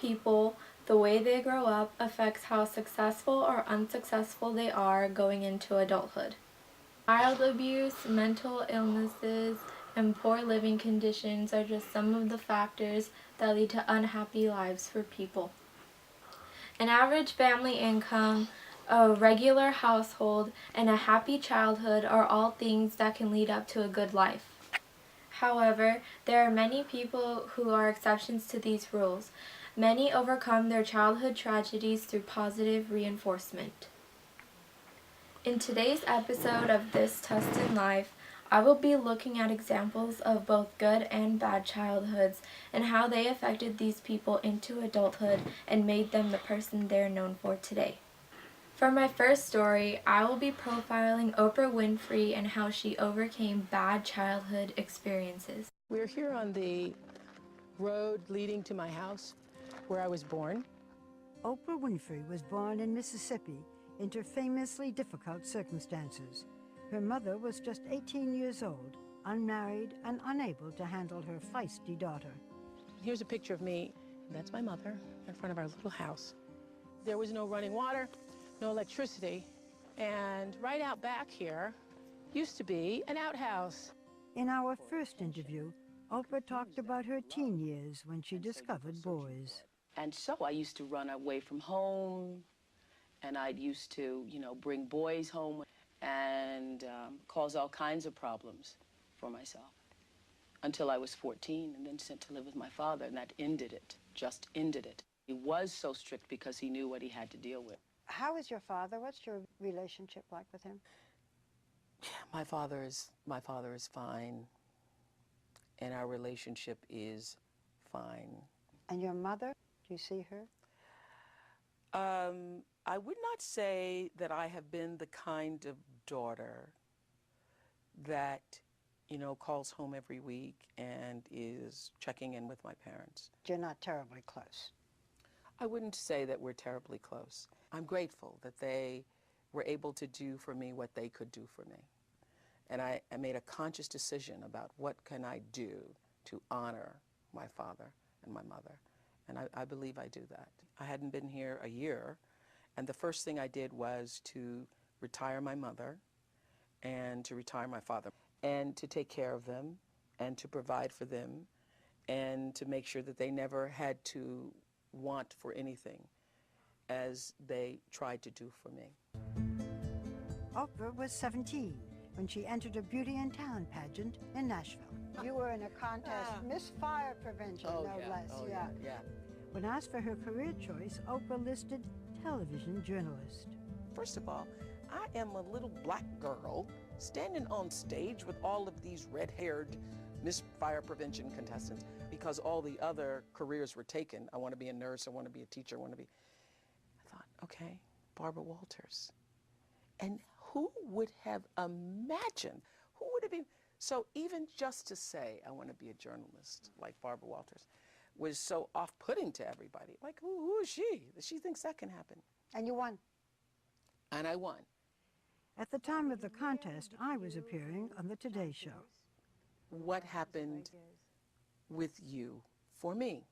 people, the way they grow up affects how successful or unsuccessful they are going into adulthood. Child abuse, mental illnesses, and poor living conditions are just some of the factors that lead to unhappy lives for people. An average family income, a regular household, and a happy childhood are all things that can lead up to a good life. However, there are many people who are exceptions to these rules. Many overcome their childhood tragedies through positive reinforcement. In today's episode of This Tustin Life, I will be looking at examples of both good and bad childhoods and how they affected these people into adulthood and made them the person they're known for today. For my first story, I will be profiling Oprah Winfrey and how she overcame bad childhood experiences. We're here on the road leading to my house where I was born. Oprah Winfrey was born in Mississippi into famously difficult circumstances. Her mother was just 18 years old, unmarried and unable to handle her feisty daughter. Here's a picture of me. That's my mother in front of our little house. There was no running water, no electricity, and right out back here used to be an outhouse. In our first interview, Oprah talked about her teen years when she discovered boys. And so I used to run away from home, and I used to, bring boys home and cause all kinds of problems for myself until I was 14 and then sent to live with my father, and that ended it, just ended it. He was so strict because he knew what he had to deal with. How is your father? What's your relationship like with him? My father is fine, and our relationship is fine. And your mother? Do you see her? I would not say that I have been the kind of daughter that, calls home every week and is checking in with my parents. You're not terribly close. I wouldn't say that we're terribly close. I'm grateful that they were able to do for me what they could do for me. And I made a conscious decision about what can I do to honor my father and my mother. And I believe I do that. I hadn't been here a year, and the first thing I did was to retire my mother and to retire my father and to take care of them and to provide for them and to make sure that they never had to want for anything as they tried to do for me. Oprah was 17 when she entered a Beauty in Town pageant in Nashville. You were in a contest, Miss Fire Prevention, no less. Oh, yeah. When asked for her career choice, Oprah listed television journalist. First of all, I am a little black girl standing on stage with all of these red-haired Miss Fire Prevention contestants because all the other careers were taken. I want to be a nurse, I want to be a teacher, I thought, okay, Barbara Walters. And who would have imagined, who would have been, so even just to say I want to be a journalist like Barbara Walters was so off-putting to everybody. Like, who is she? She thinks that can happen. And you won. And I won. At the time of the contest, I was appearing on the Today Show. What happened with you for me?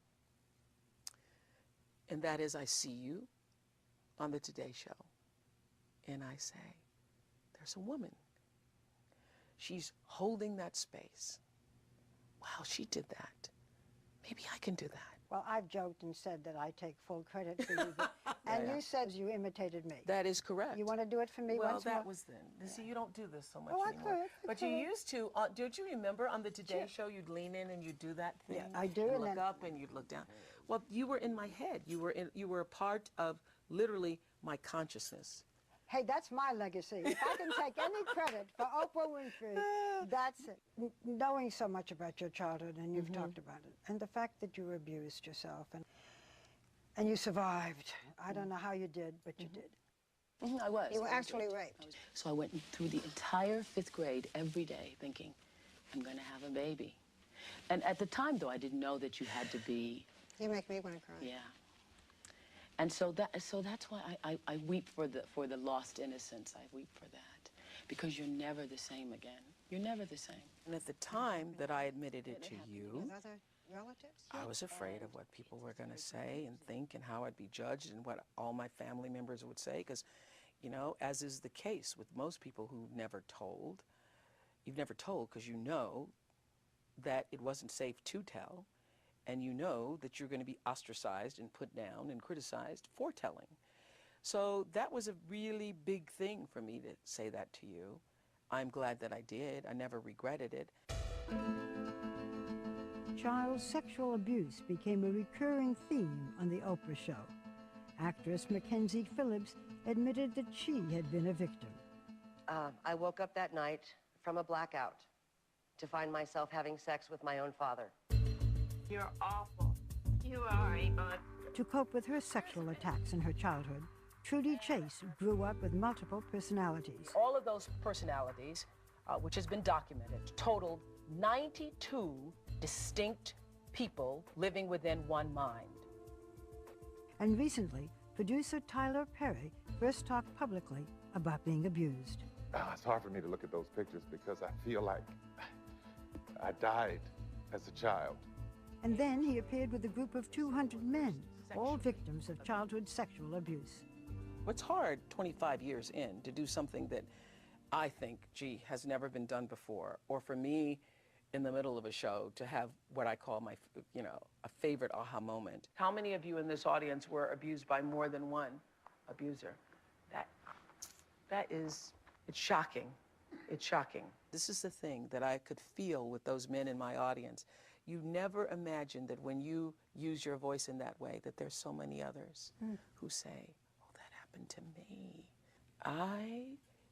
And that is, I see you on the Today Show, and I say, there's a woman. She's holding that space. Wow, she did that. Maybe I can do that. Well, I've joked and said that I take full credit for you. And you said you imitated me. That is correct. You want to do it for me well, once that more? was then. See, you don't do this so much Oh, I anymore. could. But you used to. Don't you remember on the Today Show, you'd lean in and you'd do that thing? Yeah, I do. You'd and look then, up and you'd look down. Well, you were in my head. You were a part of literally my consciousness. hey, that's my legacy. If I can take any credit for Oprah Winfrey, that's it. Knowing so much about your childhood, and you've talked about it, and the fact that you abused yourself, and you survived. I don't know how you did, but you did. I was. You were actually raped. So I went through the entire 5th grade every day thinking, I'm going to have a baby. And at the time, though, I didn't know that you had to be... You make me want to cry. Yeah. And so that's why I weep for the lost innocence. I weep for that. Because you're never the same again. You're never the same. And at the time that I admitted it to you, relatives? I was afraid of what people were going to say and think and how I'd be judged and what all my family members would say. Because, you know, as is the case with most people who never told, you've never told because you know that it wasn't safe to tell, and you know that you're going to be ostracized and put down and criticized for telling. So that was a really big thing for me to say that to you. I'm glad that I did. I never regretted it. Child sexual abuse became a recurring theme on the Oprah show. Actress Mackenzie Phillips admitted that she had been a victim. I woke up that night from a blackout to find myself having sex with my own father. You're awful. You are a bud. To cope with her sexual attacks in her childhood, Trudy Chase grew up with multiple personalities. All of those personalities, which has been documented, totaled 92 distinct people living within one mind. And recently, producer Tyler Perry first talked publicly about being abused. It's hard for me to look at those pictures because I feel like I died as a child. And then he appeared with a group of 200 men, all victims of childhood sexual abuse. It's hard 25 years in to do something that I think, gee, has never been done before. Or for me, in the middle of a show, to have what I call my, you know, a favorite aha moment. How many of you in this audience were abused by more than one abuser? That is, it's shocking. It's shocking. This is the thing that I could feel with those men in my audience. You never imagine that when you use your voice in that way, that there's so many others who say, oh, that happened to me. I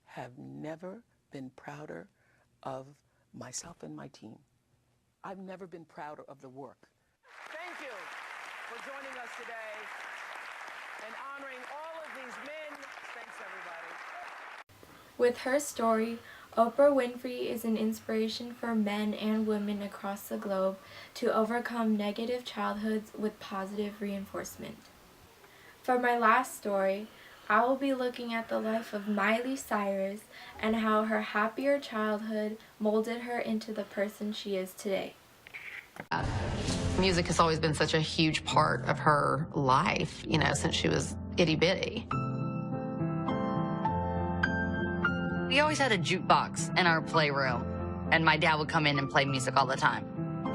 have never been prouder of myself and my team. I've never been prouder of the work. Thank you for joining us today and honoring all of these men. Thanks, everybody. With her story, Oprah Winfrey is an inspiration for men and women across the globe to overcome negative childhoods with positive reinforcement. For my last story, I will be looking at the life of Miley Cyrus and how her happier childhood molded her into the person she is today. Music has always been such a huge part of her life, you know, since she was itty-bitty. We always had a jukebox in our playroom, and my dad would come in and play music all the time.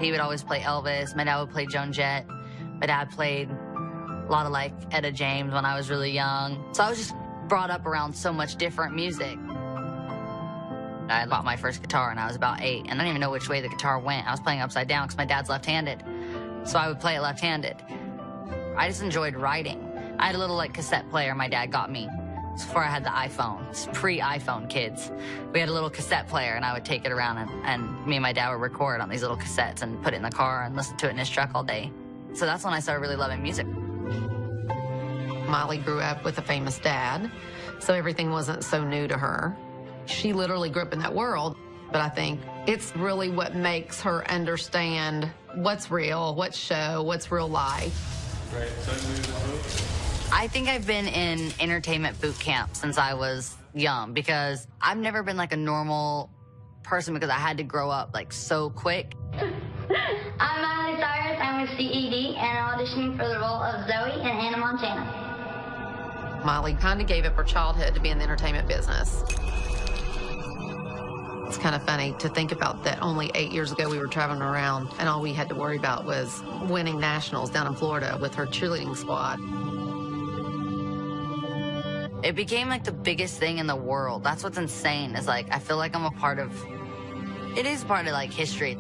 He would always play Elvis. My dad would play Joan Jett. My dad played a lot of, like, Etta James when I was really young. So I was just brought up around so much different music. I bought my first guitar when I was about 8, and I didn't even know which way the guitar went. I was playing upside down because my dad's left-handed, so I would play it left-handed. I just enjoyed writing. I had a little, like, cassette player my dad got me. It's before I had the iPhone. It's pre-iPhone, kids. We had a little cassette player, and I would take it around, and me and my dad would record on these little cassettes and put it in the car and listen to it in his truck all day. So that's when I started really loving music. Miley grew up with a famous dad, so everything wasn't so new to her. She literally grew up in that world, but I think it's really what makes her understand what's real, what's show, what's real life. Right, so I think I've been in entertainment boot camp since I was young because I've never been like a normal person because I had to grow up like so quick. I'm Miley Cyrus. I'm with CED and I'm auditioning for the role of Zoe in Hannah Montana. Miley kind of gave up her childhood to be in the entertainment business. It's kind of funny to think about that only 8 years ago we were traveling around and all we had to worry about was winning nationals down in Florida with her cheerleading squad. It became like the biggest thing in the world. That's what's insane is like, I feel like I'm a part of, it is part of like history.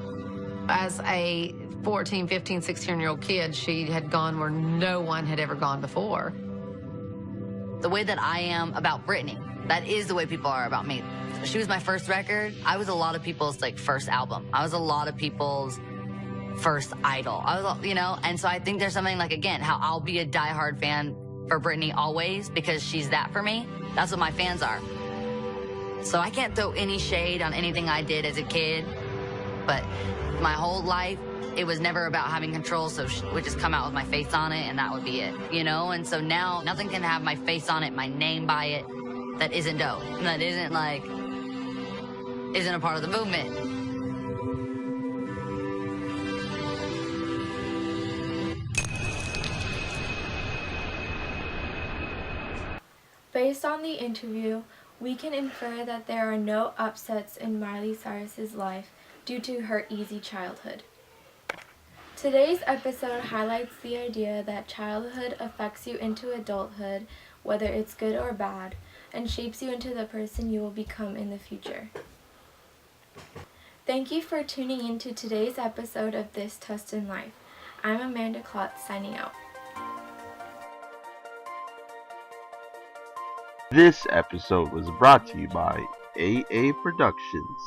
As a 14, 15, 16-year-old kid, she had gone where no one had ever gone before. The way that I am about Britney, that is the way people are about me. She was my first record. I was a lot of people's like first album. I was a lot of people's first idol. I was, you know, and so I think there's something like, again, how I'll be a diehard fan for Britney always because she's that for me. That's what my fans are. So I can't throw any shade on anything I did as a kid, but my whole life, it was never about having control, so she would just come out with my face on it and that would be it, you know? And so now nothing can have my face on it, my name by it, that isn't dope, that isn't like, isn't a part of the movement. Based on the interview, we can infer that there are no upsets in Miley Cyrus's life due to her easy childhood. Today's episode highlights the idea that childhood affects you into adulthood, whether it's good or bad, and shapes you into the person you will become in the future. Thank you for tuning into today's episode of This Tustin Life. I'm Amanda Klotz signing out. This episode was brought to you by AA Productions.